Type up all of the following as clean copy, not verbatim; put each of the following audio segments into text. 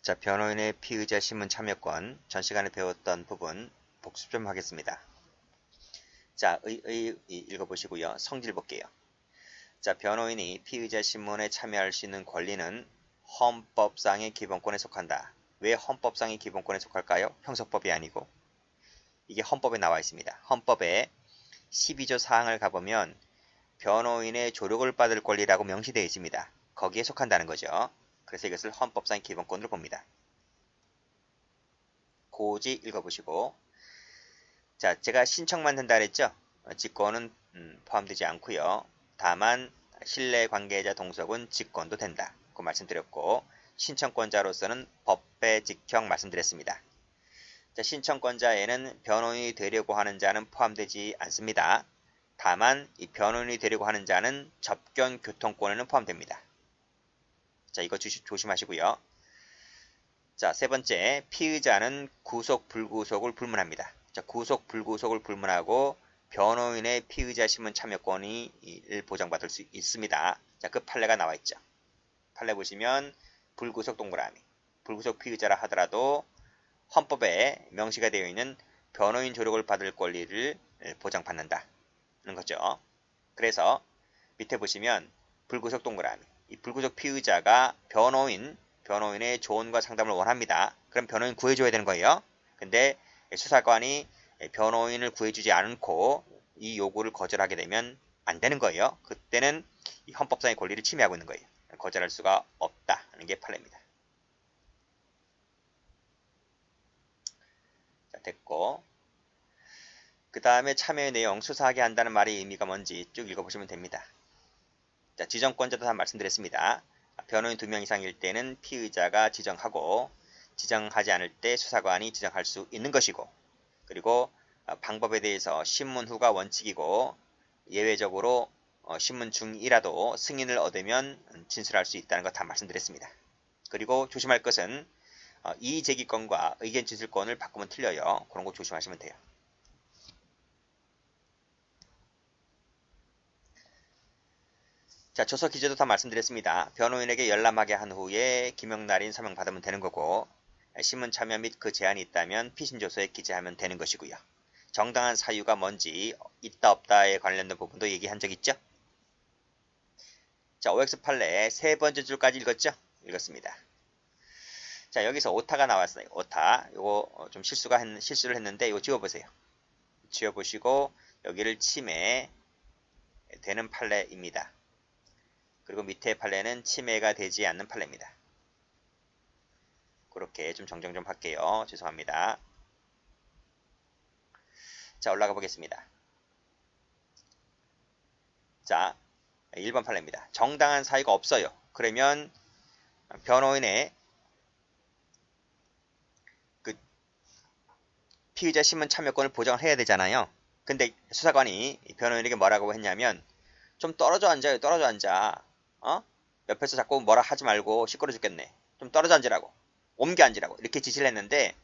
자, 변호인의 피의자 신문 참여권 전 시간에 배웠던 부분 복습 좀 하겠습니다. 자, 읽어보시고요. 성질 볼게요. 자, 변호인이 피의자 신문에 참여할 수 있는 권리는 헌법상의 기본권에 속한다. 왜 헌법상의 기본권에 속할까요? 형사법이 아니고. 이게 헌법에 나와 있습니다. 헌법에 12조 사항을 가보면 변호인의 조력을 받을 권리라고 명시되어 있습니다. 거기에 속한다는 거죠. 그래서 이것을 헌법상의 기본권으로 봅니다. 고지 읽어보시고, 자, 제가 신청만 된다 그랬죠? 직권은 포함되지 않고요. 다만 신뢰 관계자 동석은 직권도 된다. 그 말씀드렸고, 신청권자로서는 법배 직형 말씀드렸습니다. 자, 신청권자에는 변호인이 되려고 하는 자는 포함되지 않습니다. 다만 이 변호인이 되려고 하는 자는 접견 교통권에는 포함됩니다. 자, 이거 조심하시고요. 자, 세 번째, 피의자는 구속, 불구속을 불문합니다. 자, 구속, 불구속을 불문하고 변호인의 피의자 신문 참여권이 보장받을 수 있습니다. 자, 그 판례가 나와 있죠. 판례 보시면 불구속 동그라미, 불구속 피의자라 하더라도 헌법에 명시가 되어 있는 변호인 조력을 받을 권리를 보장받는다는 거죠. 그래서 밑에 보시면 불구속 동그라미, 이 불구속 피의자가 변호인의 조언과 상담을 원합니다. 그럼 변호인 구해줘야 되는 거예요. 근데 수사관이 변호인을 구해주지 않고 이 요구를 거절하게 되면 안 되는 거예요. 그때는 이 헌법상의 권리를 침해하고 있는 거예요. 거절할 수가 없다는 게 판례입니다. 자, 됐고, 그 다음에 참여의 내용, 수사하게 한다는 말의 의미가 뭔지 쭉 읽어보시면 됩니다. 자, 지정권자도 다 말씀드렸습니다. 변호인 2명 이상일 때는 피의자가 지정하고, 지정하지 않을 때 수사관이 지정할 수 있는 것이고, 그리고 방법에 대해서 신문 후가 원칙이고, 예외적으로 신문 중이라도 승인을 얻으면 진술할 수 있다는 거 다 말씀드렸습니다. 그리고 조심할 것은 이의제기권과 의견 진술권을 바꾸면 틀려요. 그런 거 조심하시면 돼요. 자, 조서 기재도 다 말씀드렸습니다. 변호인에게 열람하게 한 후에 기명날인 서명 받으면 되는 거고, 신문 참여 및 그 제한이 있다면 피신조서에 기재하면 되는 것이고요. 정당한 사유가 뭔지 있다 없다에 관련된 부분도 얘기한 적 있죠? 자, OX 판례 세 번째 줄까지 읽었죠? 읽었습니다. 자, 여기서 오타가 나왔어요. 오타. 요거 좀 실수를 했는데 이거 지워보세요. 지워보시고 여기를 침해 되는 판례입니다. 그리고 밑에 판례는 침해가 되지 않는 판례입니다. 그렇게 좀 정정 좀 할게요. 죄송합니다. 자, 올라가 보겠습니다. 자, 1번 판례입니다. 정당한 사유가 없어요. 그러면 변호인의 그 피의자 신문 참여권을 보장을 해야 되잖아요. 근데 수사관이 변호인에게 뭐라고 했냐면 좀 떨어져 앉아요. 떨어져 앉아. 옆에서 자꾸 뭐라 하지 말고 시끄러 죽겠네. 좀 떨어져 앉으라고. 옮겨 앉으라고. 이렇게 지시를 했는데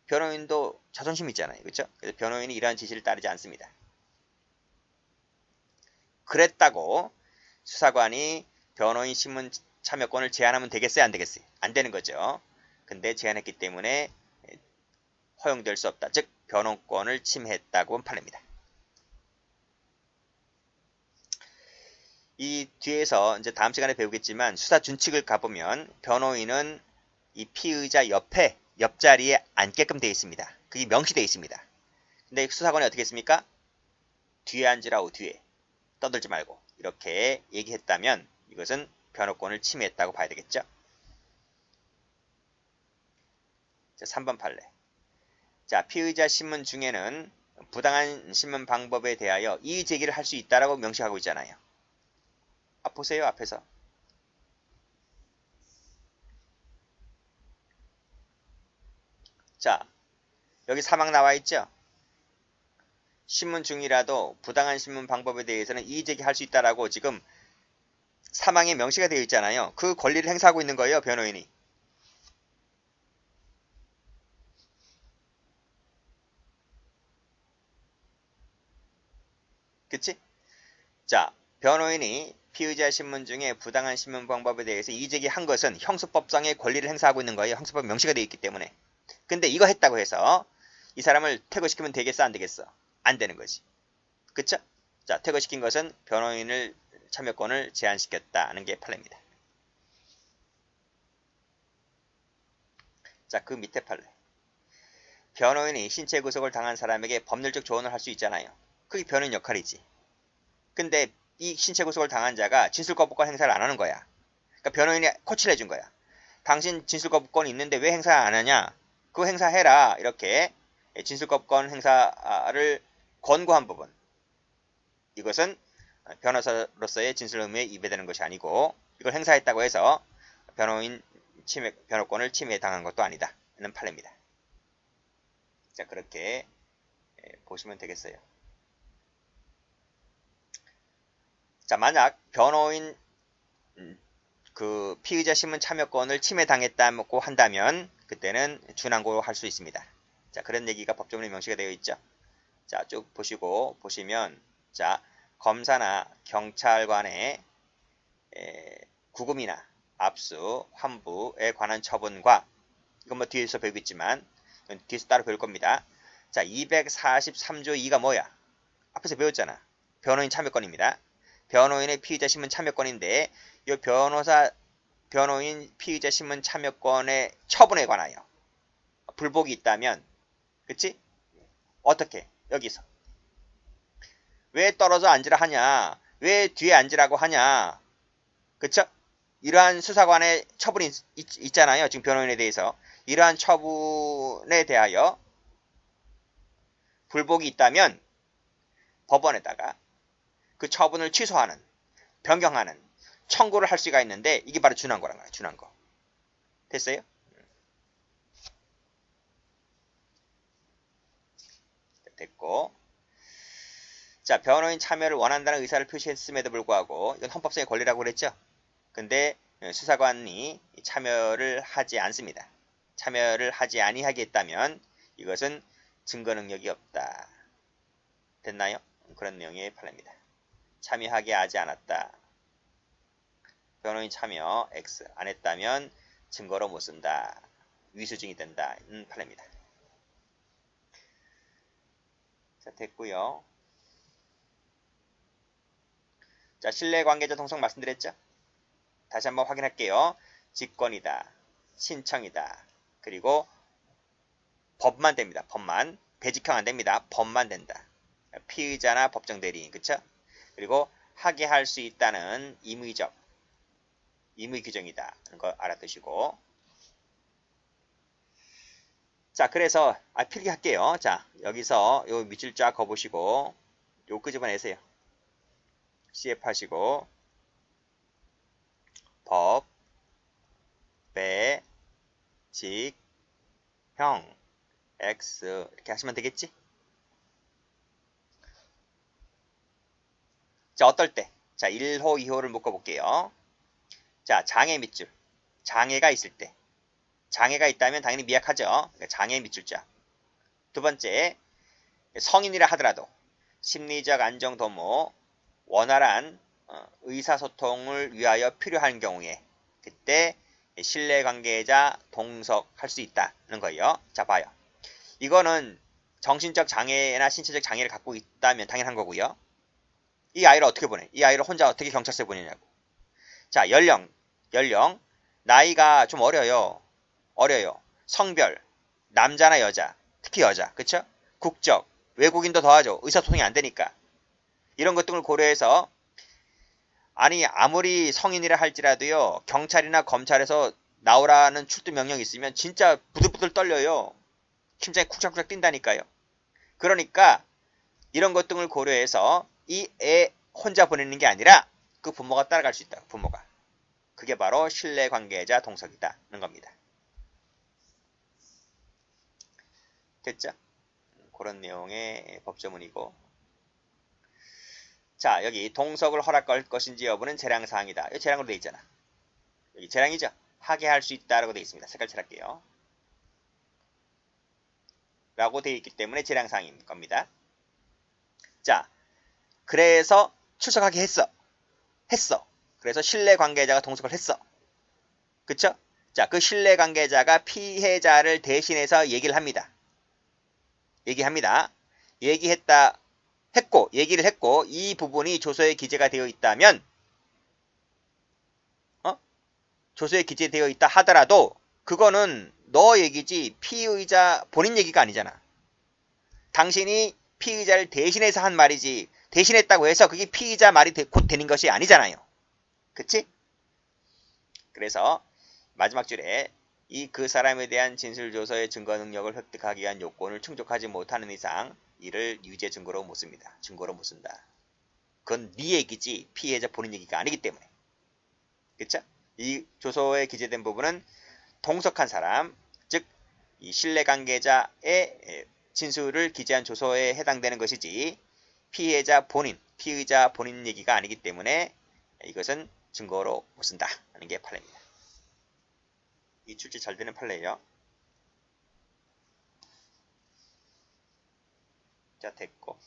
변호인도 자존심 있잖아요. 그렇죠? 그래서 변호인이 이러한 지시를 따르지 않습니다. 그랬다고 수사관이 변호인 신문 참여권을 제한하면 되겠어요? 안 되겠어요? 안 되는 거죠. 근데 제한했기 때문에 허용될 수 없다. 즉 변호권을 침해했다고 판례입니다. 이 뒤에서 이제 다음 시간에 배우겠지만 수사 준칙을 가보면 변호인은 이 피의자 옆자리에 앉게끔 되어 있습니다. 그게 명시되어 있습니다. 근데 수사관이 어떻게 했습니까? 뒤에 앉으라고 뒤에. 떠들지 말고 이렇게 얘기했다면 이것은 변호권을 침해했다고 봐야 되겠죠. 자, 3번 판례. 자, 피의자 신문 중에는 부당한 신문 방법에 대하여 이의 제기를 할 수 있다라고 명시하고 있잖아요. 보세요, 앞에서. 자, 여기 사망 나와 있죠? 신문 중이라도 부당한 신문 방법에 대해서는 이의 제기할 수 있다라고 지금 사망에 명시가 되어 있잖아요. 그 권리를 행사하고 있는 거예요, 변호인이. 그치? 자, 변호인이 피의자 신문 중에 부당한 신문 방법에 대해서 이의제기한 것은 형사법상의 권리를 행사하고 있는 거예요. 형사법 명시가 되어 있기 때문에. 근데 이거 했다고 해서 이 사람을 퇴거시키면 되겠어, 안 되겠어? 안 되는 거지. 그쵸? 자, 퇴거시킨 것은 변호인을 참여권을 제한시켰다는 게 판례입니다. 자, 그 밑에 판례. 변호인이 신체 구속을 당한 사람에게 법률적 조언을 할 수 있잖아요. 그게 변호인 역할이지. 근데 이 신체 구속을 당한 자가 진술거부권 행사를 안 하는 거야. 그러니까 변호인이 코치를 해준 거야. 당신 진술거부권이 있는데 왜 행사 안 하냐? 그거 행사해라. 이렇게 진술거부권 행사를 권고한 부분. 이것은 변호사로서의 진술 의무에 위배되는 것이 아니고 이걸 행사했다고 해서 변호인 변호권을 침해당한 것도 아니다. 는 판례입니다. 자, 그렇게 보시면 되겠어요. 자, 만약 변호인 그 피의자 신문 참여권을 침해당했다고 한다면 그때는 준항고 할 수 있습니다. 자, 그런 얘기가 법조문에 명시가 되어 있죠. 자, 쭉 보시면 자, 검사나 경찰관의 구금이나 압수, 환부에 관한 처분과 이건 뭐 뒤에서 배우고 있지만 뒤에서 따로 배울 겁니다. 자, 243조 2가 뭐야? 앞에서 배웠잖아. 변호인 참여권입니다. 변호인의 피의자 신문 참여권인데 이 변호인 피의자 신문 참여권의 처분에 관하여 불복이 있다면 그치? 어떻게? 여기서 왜 떨어져 앉으라 하냐? 왜 뒤에 앉으라고 하냐? 그쵸? 이러한 수사관의 처분이 있잖아요. 지금 변호인에 대해서. 이러한 처분에 대하여 불복이 있다면 법원에다가 그 처분을 취소하는, 변경하는 청구를 할 수가 있는데 이게 바로 준항고란 거예요. 준항고. 됐어요? 됐고. 자, 변호인 참여를 원한다는 의사를 표시했음에도 불구하고 이건 헌법상의 권리라고 그랬죠? 근데 수사관이 참여를 하지 않습니다. 참여를 하지 아니하겠다면 이것은 증거 능력이 없다. 됐나요? 그런 내용의 판례입니다. 참여하게 하지 않았다. 변호인 참여 X 안 했다면 증거로 못 쓴다. 위수증이 된다는 판례입니다. 자, 됐고요. 자, 신뢰관계자 동석 말씀드렸죠? 다시 한번 확인할게요. 직권이다. 신청이다. 그리고 법만 됩니다. 법만. 배직형 안 됩니다. 법만 된다. 피의자나 법정 대리인. 그쵸? 그리고 하게 할 수 있다는 임의 규정이다. 하는 거 알아두시고. 자, 그래서 필기할게요. 자, 여기서 요 밑줄 쫙 거보시고 요 끄집어내세요. CF 하시고 법, 배, 직, 형, X 이렇게 하시면 되겠지? 자, 어떨 때? 자, 1호, 2호를 묶어볼게요. 자, 장애 밑줄. 장애가 있을 때. 장애가 있다면 당연히 미약하죠. 그러니까 장애 밑줄자. 두 번째, 성인이라 하더라도 심리적 안정 도모, 원활한 의사소통을 위하여 필요한 경우에 그때 신뢰관계자 동석할 수 있다는 거예요. 자, 봐요. 이거는 정신적 장애나 신체적 장애를 갖고 있다면 당연한 거고요. 이 아이를 어떻게 보내? 이 아이를 혼자 어떻게 경찰서에 보내냐고. 자, 연령. 나이가 좀 어려요. 성별. 남자나 여자. 특히 여자. 그쵸? 국적. 외국인도 더하죠. 의사소통이 안 되니까. 이런 것 등을 고려해서 아니 아무리 성인이라 할지라도요. 경찰이나 검찰에서 나오라는 출두 명령이 있으면 진짜 부들부들 떨려요. 심장이 쿵짝쿵짝 뛴다니까요. 그러니까 이런 것 등을 고려해서 이 애 혼자 보내는 게 아니라 그 부모가 따라갈 수 있다. 부모가. 그게 바로 신뢰관계자 동석이다는 겁니다. 됐죠? 그런 내용의 법조문이고. 자, 여기 동석을 허락할 것인지 여부는 재량사항이다. 여기 재량으로 되어 있잖아. 여기 재량이죠? 하게 할 수 있다라고 되어 있습니다. 색깔 칠할게요. 라고 되어 있기 때문에 재량사항인 겁니다. 자, 그래서 출석하게 했어. 했어. 그래서 신뢰관계자가 동석을 했어. 그쵸? 자, 그 신뢰관계자가 피해자를 대신해서 얘기를 합니다. 얘기를 했고, 이 부분이 조서에 기재가 되어 있다면, 조서에 기재되어 있다 하더라도, 그거는 너 얘기지, 피의자 본인 얘기가 아니잖아. 당신이 피의자를 대신해서 한 말이지, 대신했다고 해서 그게 피의자 말이 곧 되는 것이 아니잖아요. 그치? 그래서, 마지막 줄에, 그 사람에 대한 진술조서의 증거 능력을 획득하기 위한 요건을 충족하지 못하는 이상 이를 유죄 증거로 못 씁니다. 증거로 못 쓴다. 그건 네 얘기지 피해자 본인 얘기가 아니기 때문에. 그쵸? 이 조서에 기재된 부분은 동석한 사람, 즉 이 신뢰관계자의 진술을 기재한 조서에 해당되는 것이지 피의자 본인 얘기가 아니기 때문에 이것은 증거로 못 쓴다 하는 게 판례입니다. 이 출제 잘 되는 판례예요. 자, 됐고.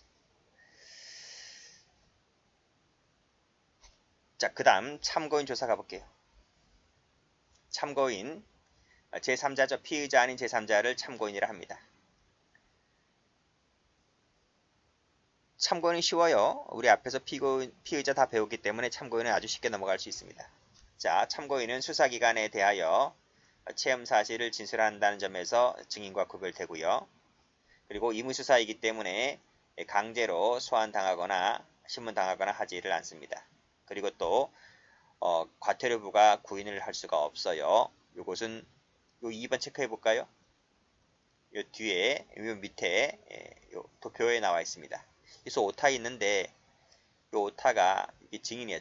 자, 그 다음 참고인 조사 가볼게요. 참고인, 제3자죠. 피의자 아닌 제3자를 참고인이라 합니다. 참고인이 쉬워요. 우리 앞에서 피의자 다 배웠기 때문에 참고인은 아주 쉽게 넘어갈 수 있습니다. 자, 참고인은 수사기관에 대하여 체험 사실을 진술한다는 점에서 증인과 구별되고요. 그리고 의무수사이기 때문에 강제로 소환당하거나 신문당하거나 하지를 않습니다. 그리고 또 과태료부가 구인을 할 수가 없어요. 요것은 요 2번 체크해 볼까요? 요 뒤에 요 밑에 요 도표에 나와 있습니다. 그래서 오타 있는데 요 오타가 이게 증인이에요.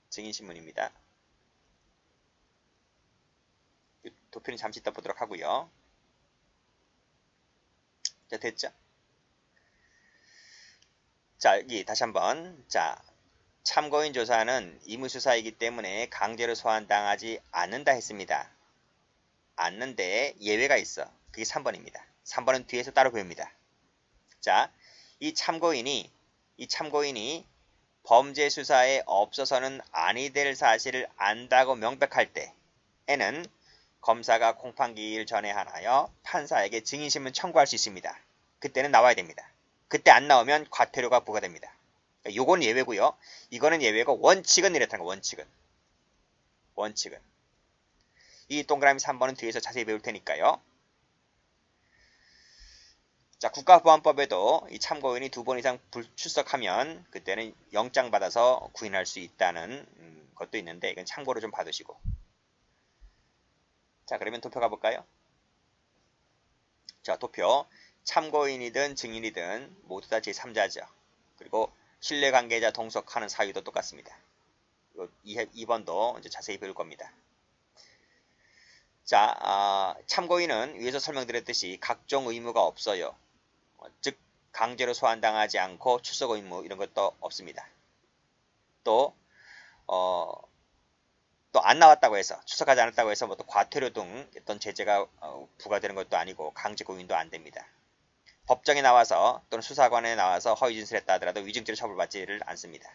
증인신문입니다. 도표는 잠시 이따 보도록 하고요. 자, 됐죠? 자, 여기 다시 한번. 자, 참고인 조사는 의무수사이기 때문에 강제로 소환당하지 않는다 했습니다. 않는데 예외가 있어. 그게 3번입니다. 3번은 뒤에서 따로 배웁니다. 자, 이 참고인이 범죄 수사에 없어서는 아니 될 사실을 안다고 명백할 때에는 검사가 공판기일 전에 하나여 판사에게 증인신문 청구할 수 있습니다. 그때는 나와야 됩니다. 그때 안 나오면 과태료가 부과됩니다. 요건 예외고요. 이거는 예외고 원칙은 이렇다는 거. 원칙은. 이 동그라미 3번은 뒤에서 자세히 배울 테니까요. 자, 국가보안법에도 이 참고인이 2번 이상 불출석하면 그때는 영장 받아서 구인할 수 있다는 것도 있는데 이건 참고로 좀 받으시고. 자, 그러면 도표 가볼까요? 자, 도표. 참고인이든 증인이든 모두 다 제3자죠. 그리고 신뢰관계자 동석하는 사유도 똑같습니다. 2번도 이제 자세히 배울 겁니다. 자, 참고인은 위에서 설명드렸듯이 각종 의무가 없어요. 즉 강제로 소환당하지 않고 출석 의무 이런 것도 없습니다. 또 안 나왔다고 해서 출석하지 않았다고 해서 뭐 또 과태료 등 어떤 제재가 부과되는 것도 아니고 강제 구인도 안 됩니다. 법정에 나와서 또는 수사관에 나와서 허위 진술했다 하더라도 위증죄로 처벌받지를 않습니다.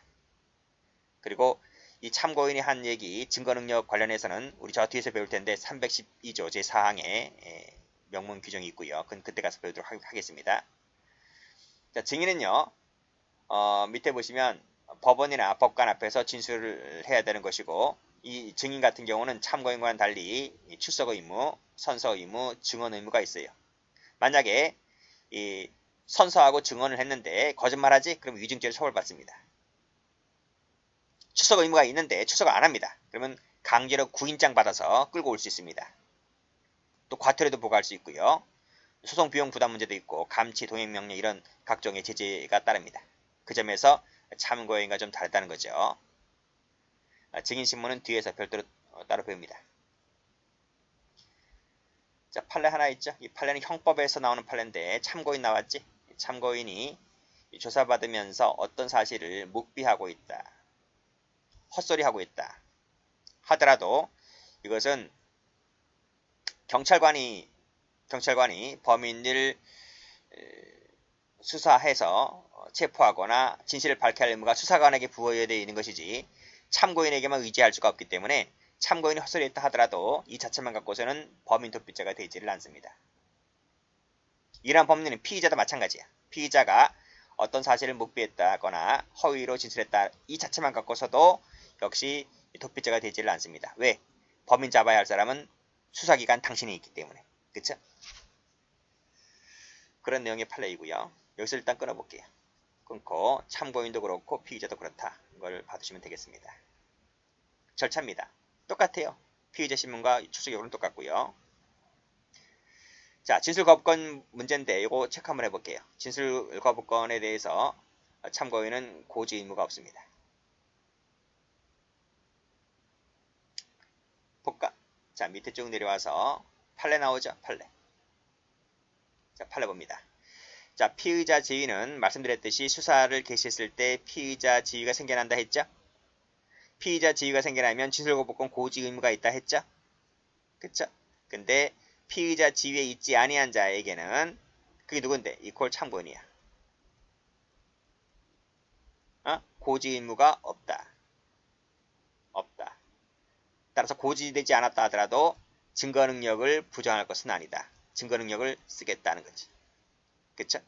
그리고 이 참고인이 한 얘기 증거능력 관련해서는 우리 저 뒤에서 배울 텐데 312조 제4항에 명문 규정이 있고요. 그건 그때 가서 배우도록 하겠습니다. 자, 증인은요. 밑에 보시면 법원이나 법관 앞에서 진술을 해야 되는 것이고 이 증인 같은 경우는 참고인과는 달리 출석 의무, 선서 의무, 증언 의무가 있어요. 만약에 이 선서하고 증언을 했는데 거짓말하지? 그럼 위증죄로 처벌받습니다. 출석 의무가 있는데 출석을 안 합니다. 그러면 강제로 구인장 받아서 끌고 올 수 있습니다. 또 과태료도 부과할 수 있고요. 소송 비용 부담 문제도 있고 감치, 동행명령 이런 각종의 제재가 따릅니다. 그 점에서 참고인과 좀 다르다는 거죠. 증인신문은 뒤에서 별도로 따로 배웁니다. 자, 판례 하나 있죠. 이 판례는 형법에서 나오는 판례인데 참고인 나왔지? 참고인이 조사받으면서 어떤 사실을 묵비하고 있다. 헛소리하고 있다. 하더라도 이것은 경찰관이 범인을 수사해서 체포하거나 진실을 밝혀야 할 의무가 수사관에게 부여되어 있는 것이지 참고인에게만 의지할 수가 없기 때문에 참고인이 헛소리했다 하더라도 이 자체만 갖고서는 범인 도피죄가 되지를 않습니다. 이러한 법리는 피의자도 마찬가지야. 피의자가 어떤 사실을 묵비했다거나 허위로 진술했다 이 자체만 갖고서도 역시 도피죄가 되지를 않습니다. 왜? 범인 잡아야 할 사람은 수사기관 당신이 있기 때문에. 그쵸? 그런 내용의 판례이고요. 여기서 일단 끊어볼게요. 끊고 참고인도 그렇고 피의자도 그렇다. 이걸 봐두시면 되겠습니다. 절차입니다. 똑같아요. 피의자 신문과 출석 여부는 똑같고요. 자, 진술 거부권 문제인데 이거 체크 한번 해볼게요. 진술 거부권에 대해서 참고인은 고지 의무가 없습니다. 볼까? 자, 밑에 쭉 내려와서 판례 나오죠? 판례. 자, 판례 봅니다. 자, 피의자 지위는 말씀드렸듯이 수사를 개시했을 때 피의자 지위가 생겨난다 했죠? 피의자 지위가 생겨나면 진술거부권 고지 의무가 있다 했죠? 그쵸? 근데 피의자 지위에 있지 아니한 자에게는 그게 누군데? 이퀄 참고인이야. 고지 의무가 없다. 없다. 따라서 고지되지 않았다 하더라도 증거 능력을 부정할 것은 아니다. 증거 능력을 쓰겠다는 거지. 그쵸?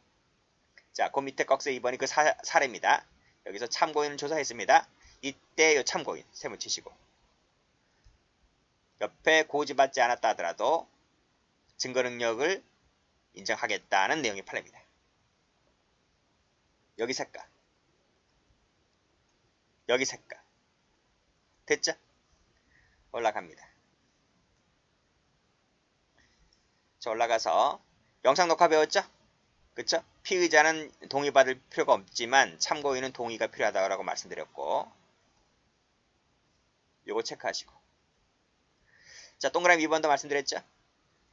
자, 그 밑에 꺽쇠 2번이 그 사례입니다. 여기서 참고인을 조사했습니다. 이때 요 참고인 세모 치시고 옆에 고지받지 않았다 하더라도 증거 능력을 인정하겠다는 내용의 판례입니다. 여기 색깔 여기 색깔 됐죠? 올라갑니다. 자, 올라가서 영상 녹화 배웠죠? 그쵸? 피의자는 동의받을 필요가 없지만 참고인은 동의가 필요하다고 말씀드렸고 요거 체크하시고 자, 동그라미 2번도 말씀드렸죠?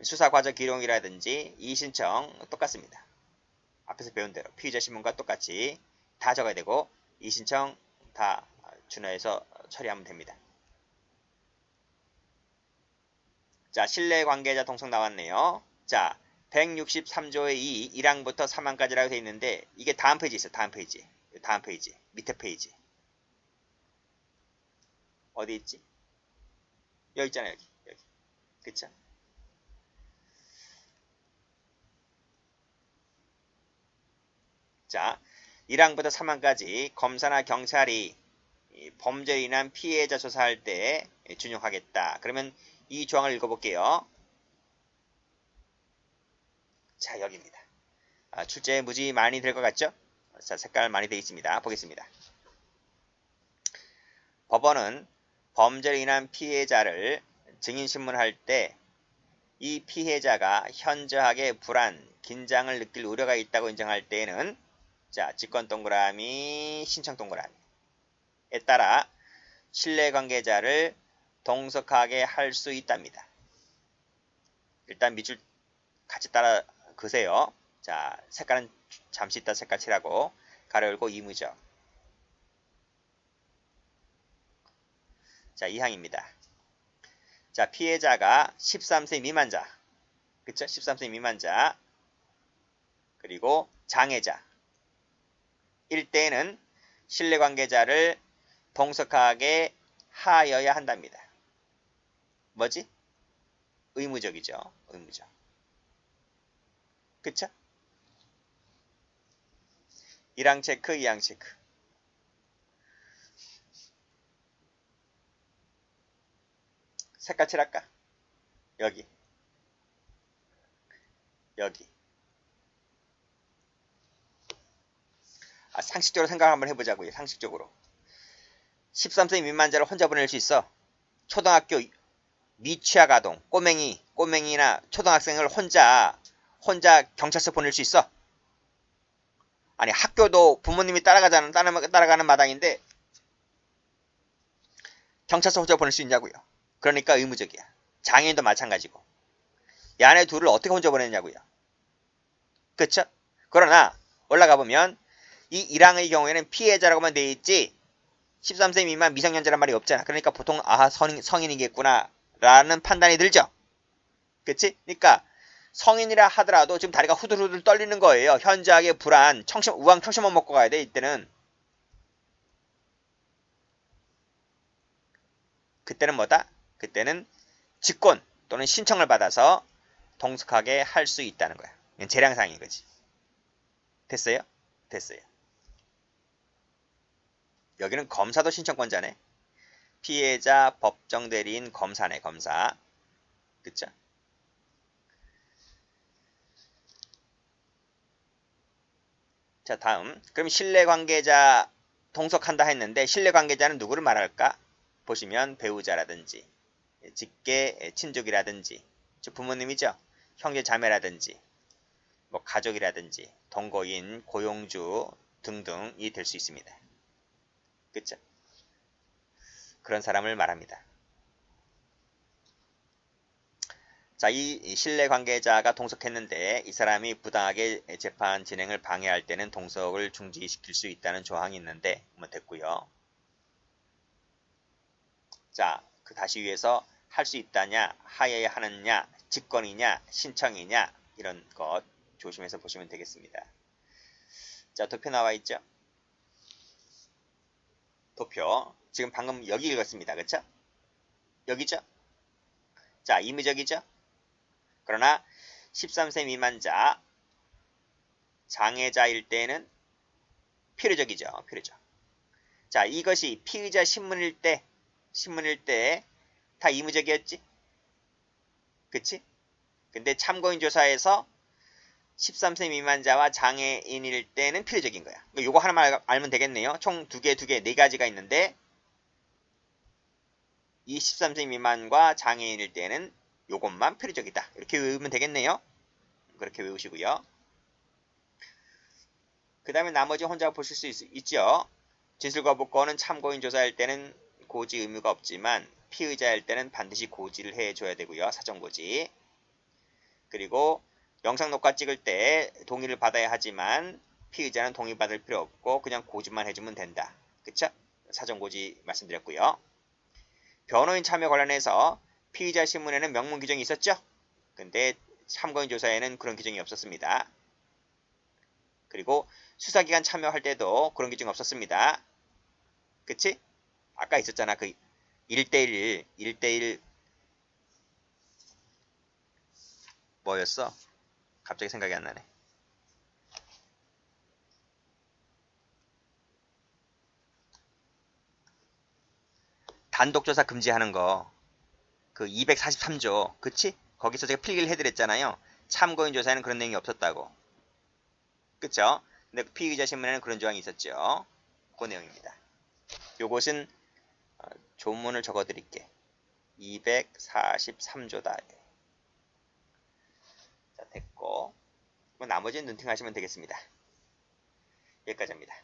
수사과정 기록이라든지 이의신청 똑같습니다. 앞에서 배운 대로 피의자 신문과 똑같이 다 적어야 되고 이의신청 다 준하해서 처리하면 됩니다. 자, 신뢰관계자 동석 나왔네요. 자, 163조의 2, 1항부터 3항까지라고 되어 있는데 이게 다음 페이지 있어요. 다음 페이지. 다음 페이지. 밑에 페이지. 어디 있지? 여기 있잖아요. 여기. 여기. 그쵸? 자, 1항부터 3항까지 검사나 경찰이 범죄로 인한 피해자 조사할 때 준용하겠다. 그러면 이 조항을 읽어볼게요. 자, 여기입니다. 출제 무지 많이 될 것 같죠? 자, 색깔 많이 되어 있습니다. 보겠습니다. 법원은 범죄로 인한 피해자를 증인신문할 때 이 피해자가 현저하게 불안, 긴장을 느낄 우려가 있다고 인정할 때에는 자, 직권 동그라미, 신청 동그라미에 따라 신뢰관계자를 동석하게 할 수 있답니다. 일단 밑줄 같이 따라 그세요. 자, 색깔은 잠시 이따 색깔 칠하고 가로 열고 이무죠. 자, 2항입니다. 자, 피해자가 13세 미만자, 그쵸? 13세 미만자, 그리고 장애자, 일때에는 신뢰관계자를 동석하게 하여야 한답니다. 뭐지? 의무적이죠. 의무적. 그쵸? 1항 체크, 2항 체크. 색깔 칠할까? 여기. 여기. 상식적으로 생각 한번 해보자고요. 상식적으로. 13세 미만자를 혼자 보낼 수 있어. 초등학교 미취학 아동, 꼬맹이나 초등학생을 혼자 경찰서 보낼 수 있어. 아니, 학교도 부모님이 따라가는 마당인데 경찰서 혼자 보낼 수 있냐고요. 그러니까 의무적이야. 장애인도 마찬가지고. 이 안에 둘을 어떻게 혼자 보내냐고요. 그쵸? 그러나 올라가 보면 이 1항의 경우에는 피해자라고만 돼 있지 13세 미만 미성년자란 말이 없잖아. 그러니까 보통 성인이겠구나 라는 판단이 들죠. 그치? 그러니까 성인이라 하더라도 지금 다리가 후들후들 떨리는 거예요. 현저하게 불안, 우왕 청심환 먹고 가야 돼, 이때는. 그때는 뭐다? 그때는 직권 또는 신청을 받아서 동석하게 할 수 있다는 거야. 이건 재량상인 거지. 됐어요? 됐어요. 여기는 검사도 신청권자네. 피해자 법정 대리인 검사네, 검사. 그쵸? 자, 다음. 그럼 신뢰관계자 동석한다 했는데 신뢰관계자는 누구를 말할까? 보시면 배우자라든지 직계 친족이라든지 부모님이죠. 형제 자매라든지 뭐 가족이라든지 동거인, 고용주 등등이 될 수 있습니다. 그쵸? 그런 사람을 말합니다. 자, 이 신뢰관계자가 동석했는데 이 사람이 부당하게 재판 진행을 방해할 때는 동석을 중지시킬 수 있다는 조항이 있는데 뭐 됐고요. 자, 그 다시 위해서 할 수 있다냐, 하여야 하느냐, 직권이냐, 신청이냐 이런 것 조심해서 보시면 되겠습니다. 자, 도표 나와 있죠? 도표. 지금 방금 여기 읽었습니다. 그쵸? 여기죠? 자, 임의적이죠? 그러나 13세 미만자, 장애자일 때는 필요적이죠. 필요적. 자, 이것이 피의자 신문일 때 다 임의적이었지? 그치? 근데 참고인 조사에서 13세 미만자와 장애인일 때는 필요적인 거야. 요거 하나만 알면 되겠네요. 총 두 개, 네 가지가 있는데 이 13세 미만과 장애인일 때는 요것만 필요적이다. 이렇게 외우면 되겠네요. 그렇게 외우시고요. 그 다음에 나머지 혼자 보실 수 있죠. 진술거부권은 참고인 조사할 때는 고지 의무가 없지만 피의자일 때는 반드시 고지를 해줘야 되고요. 사전고지. 그리고 영상 녹화 찍을 때 동의를 받아야 하지만 피의자는 동의받을 필요 없고 그냥 고지만 해주면 된다. 그쵸? 사전고지 말씀드렸고요. 변호인 참여 관련해서 피의자 신문에는 명문 규정이 있었죠? 근데 참고인 조사에는 그런 규정이 없었습니다. 그리고 수사기관 참여할 때도 그런 규정이 없었습니다. 그치? 아까 있었잖아. 그 1대1 뭐였어? 갑자기 생각이 안 나네. 단독조사 금지하는 거. 그 243조. 그치? 거기서 제가 필기를 해드렸잖아요. 참고인 조사에는 그런 내용이 없었다고. 그쵸? 근데 피의자 신문에는 그런 조항이 있었죠. 그 내용입니다. 요것은 조문을 적어드릴게. 243조다. 자, 됐고. 나머지는 눈팅하시면 되겠습니다. 여기까지입니다.